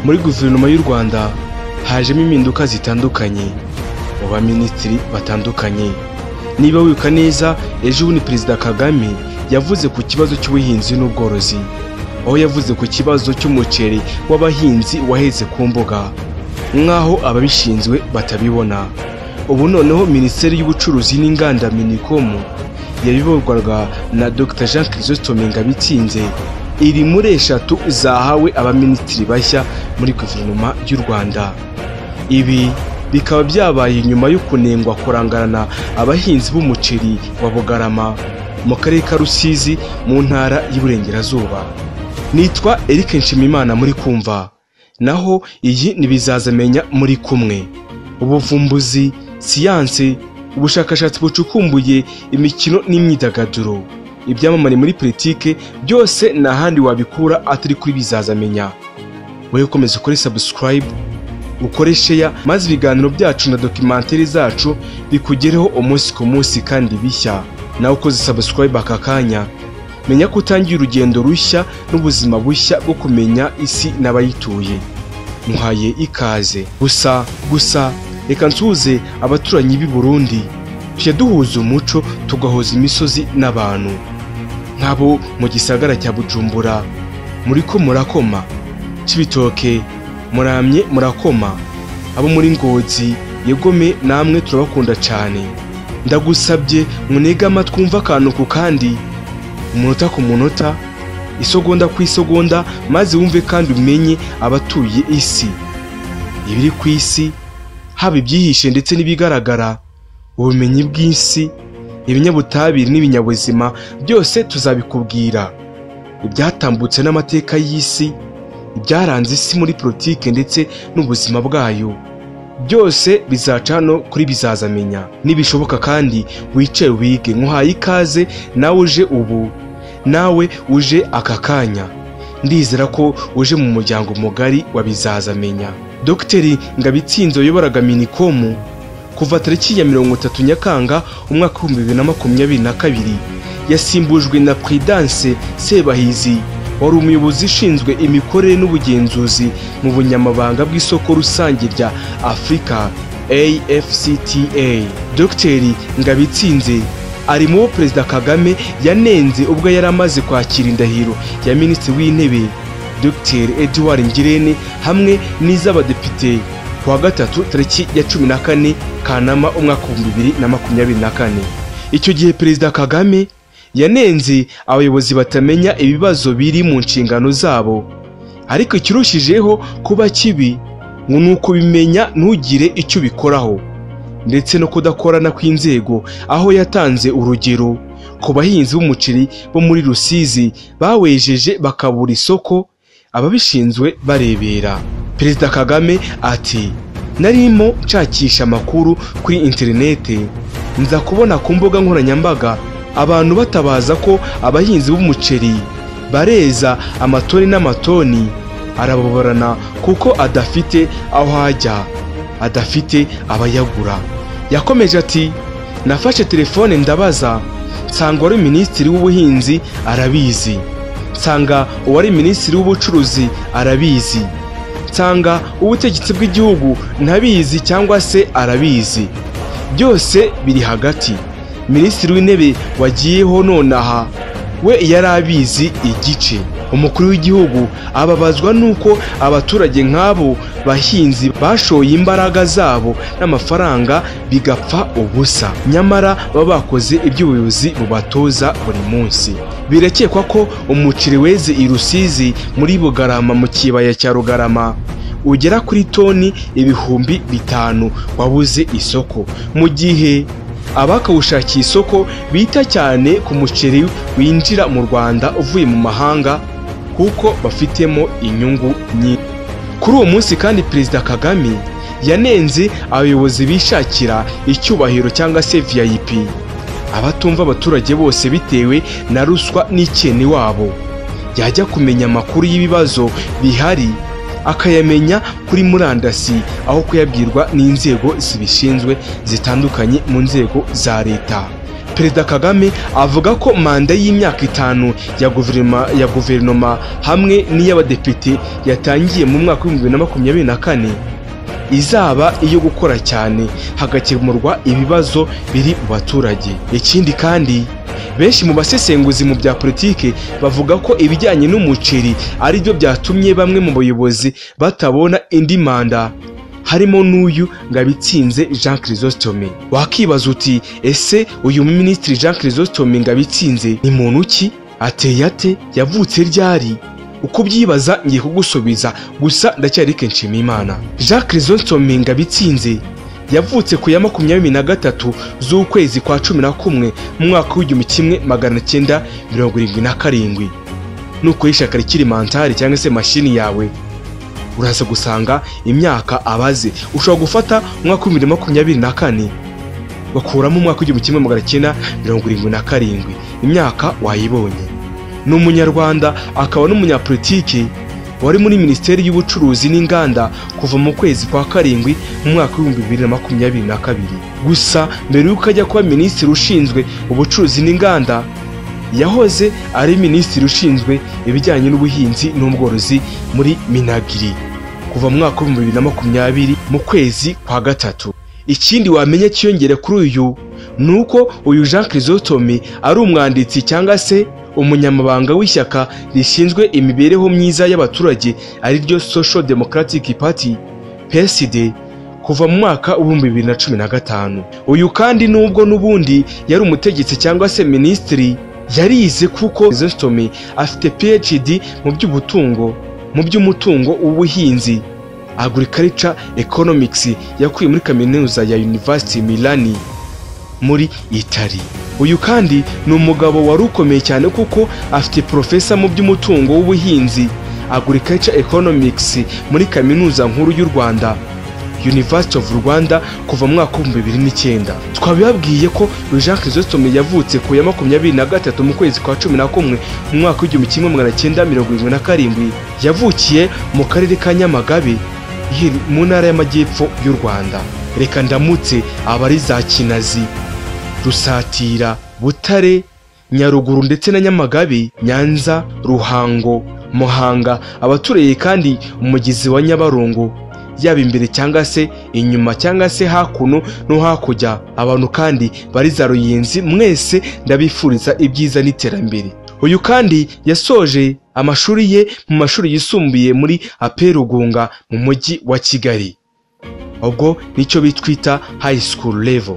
muri guverinoma y'u Rwanda hajemo impinduka zitandukanye mu baminisitiri batandukanye. Niba wibuka neza, ejo bundi Perezida Kagame yavuze ku kibazo cy'ubuhinzi n'ubworozi, aho yavuze ku kibazo cy'umuceri w'abahinzi waheze ku mbuga nk'aho ababishinzwe batabibona. Ubu noneho Minisiteri y'Ubucuruzi n'Inganda Minicom yabiyoborwaga na Dr Jean Chrysostome Ngabitsinze iri muri 3 zahawe abaminisitiri bashya muri guverinoma y'u Rwanda. Ibi bikaba byabaye nyuma yo kunengwa kurangarana abahinzi b'umuceri wa Bugarama mu karere ka Rusizi mu ntara y'Iburengerazuba. Nitwa Eric Nshimiyimana muri kumva, naho iyi nibizazamenya muri kumwe. Ubuvumbuzi, siyanse, ubushakashatsi bucukumbuye, imikino n'imyidagaduro, ibyamamare muri politike, byose n'ahandi wabikura atari kuri bizazamenya. Wowe ukomeza ukore subscribe, ukore share, maze ibiganiro byacu na documentaire zacu bikugereho umunsi ku munsi kandi bishya. Nawe ukoze subscribe aka kanya, menya ko utangiye urugendo rushya n'ubuzima bushya bwo kumenya isi n'abayituye. Muhaye ikaze. Gusa reka nsuhuze abaturanyi b'i Burundi, tujya duhuza umuco tugahoza imisozi n'abantu. Nk'abo mu gisagara cya Bujumbura muriko murakoma, Cibitoke muramye murakoma, abo muri Ngozi Yegome namwe turabakunda cyane. Ndagusabye munega amatwi umva akantu ku kandi, umunota ku munota, isogonda ku isogonda, maze wumve kandi umenye abatuye isi, ibiri ku isi, haba ibyihishe ndetse n'ibigaragara, ubumenyi bw'isi, ibinyabutabire n'ibinyabuzima, byose tuzabikubwira. Ibyatambutse n'amateka y'isi, ibyaranze isi muri politike ndetse n'ubuzima bwayo, byose bizaca hano kuri bizazamenya. Nibishoboka kandi wicaye wige. Nkuhaye ikaze nawe uje ubu, nawe uje aka kanya. Ndizera ko uje mu muryango mugari wa bizazamenya. Dr Ngabitsinze uyoboraga Minicom kuva tariki ya 30 Nyakanga umwaka wa 2022 yasimbujwe na Prudence Sebahizi, wari umuyobozi ushinzwe imikorere n'ubugenzuzi mu bunyamabanga bw'isoko rusange rya Afrika AfCFTA. Dr Ngabitsinze ari mu Perezida Kagame yanenze ubwo yari amaze kwakira indahiro ya Minisitiri w'Intebe Dr Edouard Ngirente hamwe n'iz'abadepite kuwa gatatu tariki ya 14 Kanama umwaka wa 2024. Icyo gihe Perezida Kagame yanenze abayobozi batamenya ibibazo biri mu nshingano zabo, ariko ikirushijeho kuba kibi ngo nuko bimenya ntugire icyo bikoraho, ndetse no kudakorana kw'inzego, aho yatanze urugero ku bahinzi b'umuceri bo muri Rusizi bawejeje bakabura isoko, ababishinzwe barebera. Perezida Kagame ati, narimo nshakisha amakuru kuri interinete, nza kubona ku mbuga nkoranyambaga abantu batabaza ko abahinzi b'umuceri bareza amatoni n'amatoni, arababarana kuko adafite aho hajya, adafite abayagura. Yakomeje ati, nafashe telefone ndabaza, nsanga wari Minisitiri w'Ubuhinzi arabizi, nsanga uwari Minisitiri w'Ubucuruzi arabizi, nsanga ubutegetsi bw'igihugu ntabizi cyangwa se arabizi, byose biri hagati. Minisitiri w'Intebe wagiyeho nonaha we yarabizi igice. Umukuru w'igihugu ababazwa nuko abaturage nk'abo bahinzi bashoye imbaraga zabo n'amafaranga bigapfa ubusa, nyamara baba bakoze iby'ubuyobozi bubatoza buri munsi. Birakekwa ko umuceri weze i Rusizi muri Bugarama mu kibaya cya Rugarama ugera kuri toni 5,000 wabuze isoko, mu gihe abakawushakiye isoko bita cyane ku muceri winjira mu Rwanda uvuye mu mahanga kuko bafitemo inyungu nyinshi. Kuri uwo munsi kandi Perezida Kagame yanenze abayobozi bishakira icyubahiro cyangwa se VIP, abatumva abaturage bose bitewe na ruswa n'ikene wabo. Yajya kumenya amakuru y'ibibazo bihari akayamenya kuri murandasi aho kuyabwirwa n'inzego zibishinzwe zitandukanye mu nzego za leta. Perezida Kagame avuga ko manda y'imyaka 5 ya guverinoma hamwe n'iy'abadepite yatangiye mu mwaka wa 2024 izaba iyo gukora cyane hagakemurwa ibibazo biri mu baturage. Ikindi kandi benshi mu basesenguzi mu bya politike bavuga ko ibijyanye n'umuceri ari byo byatumye bamwe mu bayobozi batabona indi manda, harimo n'uyu Ngabitsinze Jean Chrysostome. Wakibaza uti ese uyu minisitiri Jean Chrysostome Ngabitsinze ni muntu ki, ateye ate, yavutse ryari? Uko byibaza ngiye kugusubiza, gusa ndacyari Nshimiyimana. Jean Chrysostome Ngabitsinze yavutse ku ya 23 z'ukwezi kwa 11 mu mwaka w'1977. Nuko yishaka rikiri mentale cyangwa se mashini yawe uraza gusanga imyaka abaze. Ushobora gufata umwaka wa 2024 bakuramo umwaka w'1977, imyaka wayibonye. Ni umunyarwanda akaba n'umunyapolitike wari muri Minisiteri y'Ubucuruzi n'Inganda kuva mu kwezi kwa 7 mu mwaka wa 2022. Gusa mbere yuko ajya kuba minisitiri ushinzwe ubucuruzi n'inganda, yahoze ari minisitiri ushinzwe ibijyanye n'ubuhinzi n'ubworozi muri Minagri kuva mu mwaka wa 2020 mu kwezi kwa 3. Ikindi wamenye cyiyongere kuri uyu nuko uyu Jean Chrysostome ari umwanditsi cyangwa se umunyamabanga w'ishyaka rishinzwe imibereho myiza y'abaturage ari ryo Social Democratic Party PSD kuva mu mwaka wa 2015. Uyu kandi nubwo nubundi yari umutegetsi cyangwa se minisitiri, yarize kuko Chrysostome afite PhD mu by'umutungo w'ubuhinzi, Agriculture Economics, yakuye muri kaminuza ya University Milan muri Italy. Uyu kandi ni umugabo wari ukomeye cyane kuko afite professor mu by'umutungo w'ubuhinzi, Agriculture Economics, muri kaminuza nkuru y'u Rwanda, University of Rwanda, kuva mu mwaka wa 2009. Twabibabwiye ko Jean Chrysostome yavutse ku ya 23 mu kwezi kwa 11 mu mwaka wa 1977. Yavukiye mu karere ka Nyamagabe mu ntara y'Amajyepfo y'u Rwanda. Reka ndamutse abari za Kinazi, Rusatira, Butare, Nyaruguru ndetse na Nyamagabe, Nyanza, Ruhango, Muhanga, abatureye kandi umugizi wa Nyabarongo, yaba imbere cyangwa se inyuma cyangwa se hakuno no hakujya, abantu kandi bari za Ruyenzi, mwese ndabifuriza ibyiza n'iterambere. Uyu kandi yasoje amashuri ye mu mashuri yisumbuye muri Aperugunga mu mujyi wa Kigali, ubwo nicyo bitwita high school level.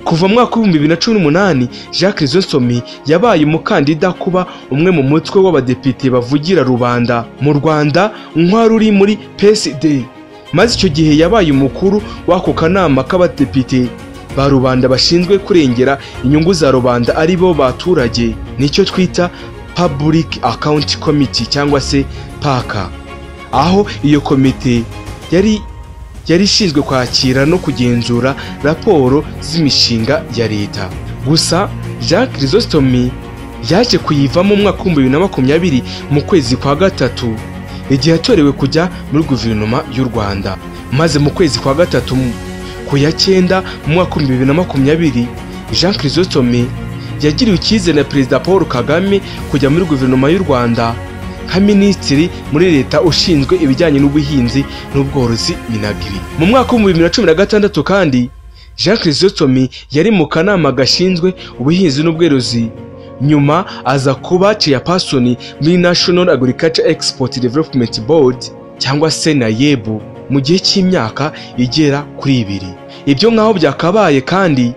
Kuva mu mwaka wa 2018 Jean Chrysostome yabaye umukandida kuba umwe mu mutwe w'abadepite bavugira rubanda mu Rwanda nk'wari uri muri PSD, maze icyo gihe yabaye umukuru w'ako kanama k'abadepite ba rubanda bashinzwe kurengera inyungu za rubanda ari bo baturage, nicyo twita Public Account Committee cyangwa se PACA. Aho iyo komite yari ishinzwe kwakira no kugenzura raporo z'imishinga ya leta. Gusa Jean Chrysostome yaje kuyivamo mu mwaka wa 2020 mu kwezi kwa 3 igihe yatorewe kujya muri guverinoma y'u Rwanda, maze mu kwezi kwa 3 ku ya 9 mu mwaka wa 2020 Jean Chrysostome yagiriwe icyizere na Perezida Paul Kagame kujya muri guverinoma y'u Rwanda nka minisitiri muri leta ushinzwe ibijyanye n'ubuhinzi n'ubworozi Minagri. Mu mwaka wa 2016 kandi Jean Chrysostome yari mu kanama gashinzwe ubuhinzi n'ubworozi, nyuma aza kuba chairperson muri National Agriculture Export Development Board cyangwa se NAEB mu gihe cy'imyaka igera kuri 2. Ibyo nkaho byakabaye kandi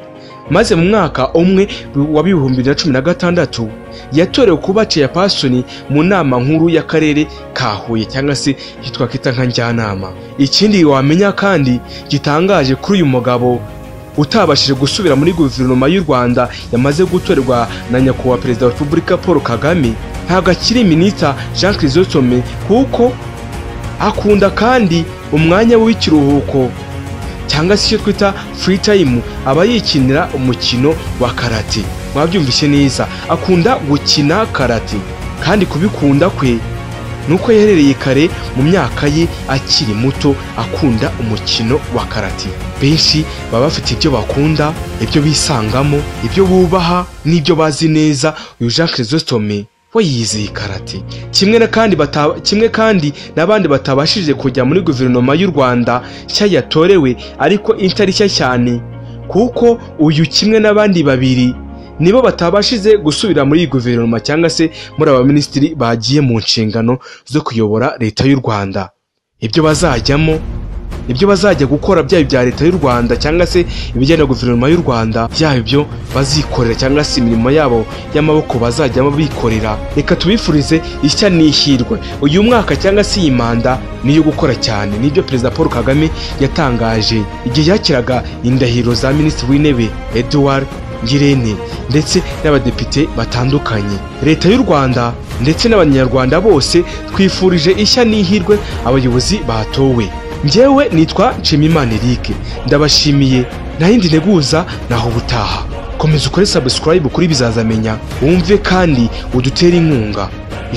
maze mu mwaka umwe wa 2016 yatorewe kuba chairperson mu nama nkuru y'akarere ka Huye cyangwa se yitwa kita nka njyanama. Ikindi wamenya kandi gitangaje kuri uyu mugabo utabashije gusubira muri guverinoma y'u Rwanda yamaze gutorerwa na nyakubahwa Perezida wa Repubulika Paul Kagame, ntabwo akiri Minisita Jean Chrysostome kuko akunda kandi umwanya w'ikiruhuko cyangwa se icyo twita free time, aba yikinira umukino wa karate. Mwabyumvise neza, akunda gukina karate kandi kubikunda kwe nuko yaherereye kare mu myaka ye akiri muto akunda umukino wa karate. Benshi baba bafite ibyo bakunda, ibyo bisangamo, ibyo bubaha n'ibyo bazi neza. Uyu Jean Chrysostome we yizeye karate, kimwe kandi n'abandi batabashije kujya muri guverinoma y'u Rwanda nshya yatorewe, ariko itari nshya cyane, kuko uyu kimwe n'abandi babiri nibo batabashize gusubira muri guverinoma cyangwa se muri abaminisitiri bagiye mu nshingano zo kuyobora leta y'u Rwanda. Ibyo bazajyamo, ibyo bazajya gukora byaba bya leta y'u Rwanda cyangwa se ibijyanye na guverinoma y'u Rwanda, byaba ibyo bazikorera cyangwa se imirimo yabo y'amaboko bazajyamo bikorera. Reka tubifurize ishya n'ihirwe. Uyu mwaka cyangwa se iyi manda niyo gukora cyane. Nibyo Perezida Paul Kagame yatangaje igihe yakiraga indahiro za Minisitiri w'Intebe Edouard Ngirente ndetse n'abadepite batandukanye. Leta y'u Rwanda ndetse n'abanyarwanda bose twifurije ishya n'ihirwe abayobozi batowe. Njyewe nitwa Nshimiyimana Eric, ndabashimiye, nta yindi nteguza naho ubutaha. Komeza ukore subscribe kuri Bizazamenya, wumve kandi udutere inkunga.